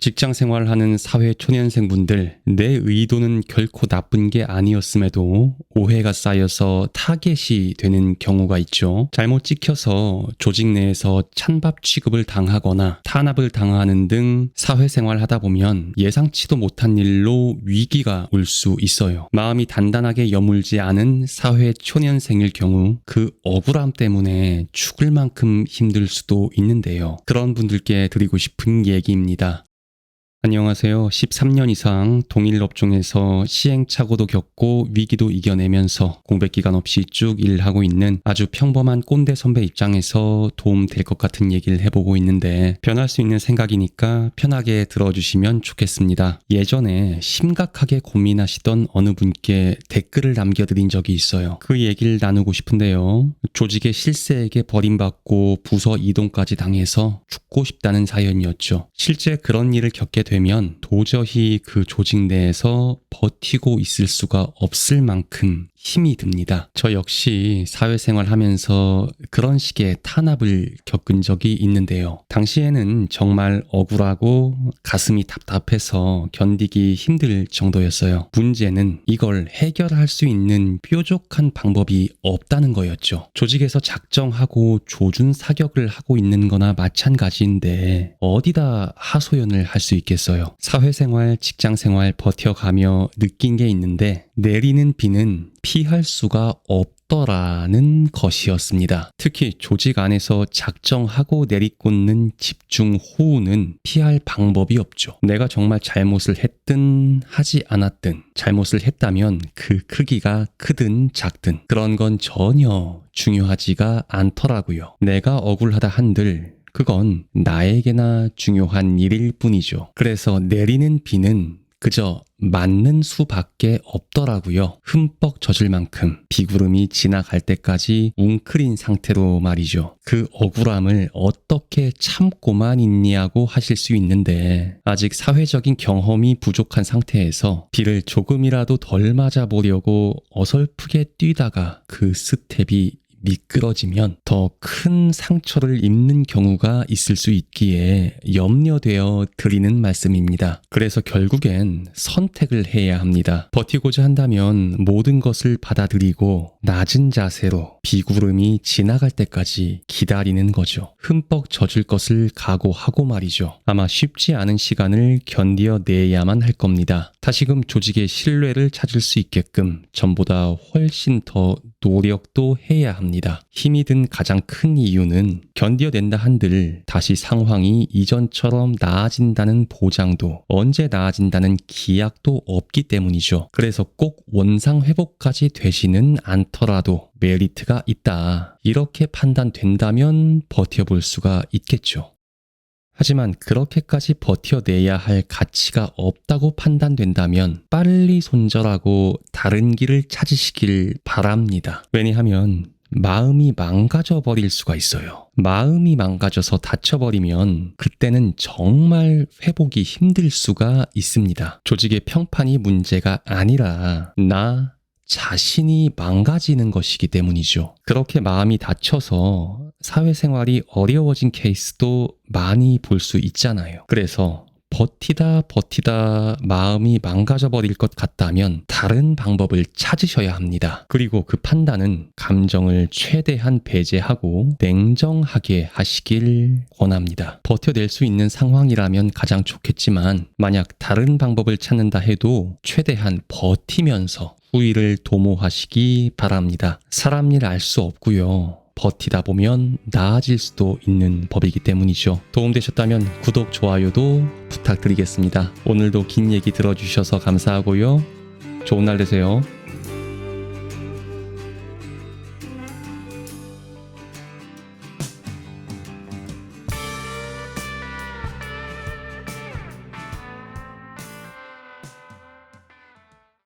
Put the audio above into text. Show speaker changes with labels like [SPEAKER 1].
[SPEAKER 1] 직장 생활하는 사회 초년생분들, 내 의도는 결코 나쁜 게 아니었음에도 오해가 쌓여서 타겟이 되는 경우가 있죠. 잘못 찍혀서 조직 내에서 찬밥 취급을 당하거나 탄압을 당하는 등 사회생활 하다 보면 예상치도 못한 일로 위기가 올 수 있어요. 마음이 단단하게 여물지 않은 사회 초년생일 경우 그 억울함 때문에 죽을 만큼 힘들 수도 있는데요. 그런 분들께 드리고 싶은 얘기입니다. 안녕하세요. 13년 이상 동일 업종에서 시행착오도 겪고 위기도 이겨내면서 공백기간 없이 쭉 일하고 있는 아주 평범한 꼰대 선배 입장에서 도움될 것 같은 얘기를 해보고 있는데, 변할 수 있는 생각이니까 편하게 들어주시면 좋겠습니다. 예전에 심각하게 고민하시던 어느 분께 댓글을 남겨드린 적이 있어요. 그 얘기를 나누고 싶은데요. 조직의 실세에게 버림받고 부서 이동까지 당해서 죽고 싶다는 사연이었죠. 실제 그런 일을 겪게 되면 도저히 그 조직 내에서 버티고 있을 수가 없을 만큼 힘이 듭니다. 저 역시 사회생활 하면서 그런 식의 탄압을 겪은 적이 있는데요. 당시에는 정말 억울하고 가슴이 답답해서 견디기 힘들 정도였어요. 문제는 이걸 해결할 수 있는 뾰족한 방법이 없다는 거였죠. 조직에서 작정하고 조준 사격을 하고 있는 거나 마찬가지인데 어디다 하소연을 할 수 있겠어요. 사회생활, 직장생활 버텨가며 느낀 게 있는데, 내리는 비는 피할 수가 없더라는 것이었습니다. 특히 조직 안에서 작정하고 내리꽂는 집중 호우는 피할 방법이 없죠. 내가 정말 잘못을 했든 하지 않았든, 잘못을 했다면 그 크기가 크든 작든 그런 건 전혀 중요하지가 않더라고요. 내가 억울하다 한들 그건 나에게나 중요한 일일 뿐이죠. 그래서 내리는 비는 그저 맞는 수밖에 없더라고요. 흠뻑 젖을 만큼 비구름이 지나갈 때까지 웅크린 상태로 말이죠. 그 억울함을 어떻게 참고만 있냐고 하실 수 있는데, 아직 사회적인 경험이 부족한 상태에서 비를 조금이라도 덜 맞아보려고 어설프게 뛰다가 그 스텝이 미끄러지면 더 큰 상처를 입는 경우가 있을 수 있기에 염려되어 드리는 말씀입니다. 그래서 결국엔 선택을 해야 합니다. 버티고자 한다면 모든 것을 받아들이고 낮은 자세로 비구름이 지나갈 때까지 기다리는 거죠. 흠뻑 젖을 것을 각오하고 말이죠. 아마 쉽지 않은 시간을 견뎌내야만 할 겁니다. 다시금 조직의 신뢰를 찾을 수 있게끔 전보다 훨씬 더 노력도 해야 합니다. 힘이 든 가장 큰 이유는 견뎌낸다 한들 다시 상황이 이전처럼 나아진다는 보장도, 언제 나아진다는 기약도 없기 때문이죠. 그래서 꼭 원상 회복까지 되지는 않더라도 메리트가 있다, 이렇게 판단된다면 버텨볼 수가 있겠죠. 하지만 그렇게까지 버텨내야 할 가치가 없다고 판단된다면 빨리 손절하고 다른 길을 찾으시길 바랍니다. 왜냐하면 마음이 망가져 버릴 수가 있어요. 마음이 망가져서 다쳐버리면 그때는 정말 회복이 힘들 수가 있습니다. 조직의 평판이 문제가 아니라 나 자신이 망가지는 것이기 때문이죠. 그렇게 마음이 다쳐서 사회생활이 어려워진 케이스도 많이 볼 수 있잖아요. 그래서 버티다 마음이 망가져버릴 것 같다면 다른 방법을 찾으셔야 합니다. 그리고 그 판단은 감정을 최대한 배제하고 냉정하게 하시길 권합니다. 버텨낼 수 있는 상황이라면 가장 좋겠지만, 만약 다른 방법을 찾는다 해도 최대한 버티면서 후위를 도모하시기 바랍니다. 사람 일 알 수 없고요. 버티다 보면 나아질 수도 있는 법이기 때문이죠. 도움되셨다면 구독, 좋아요도 부탁드리겠습니다. 오늘도 긴 얘기 들어주셔서 감사하고요. 좋은 날 되세요.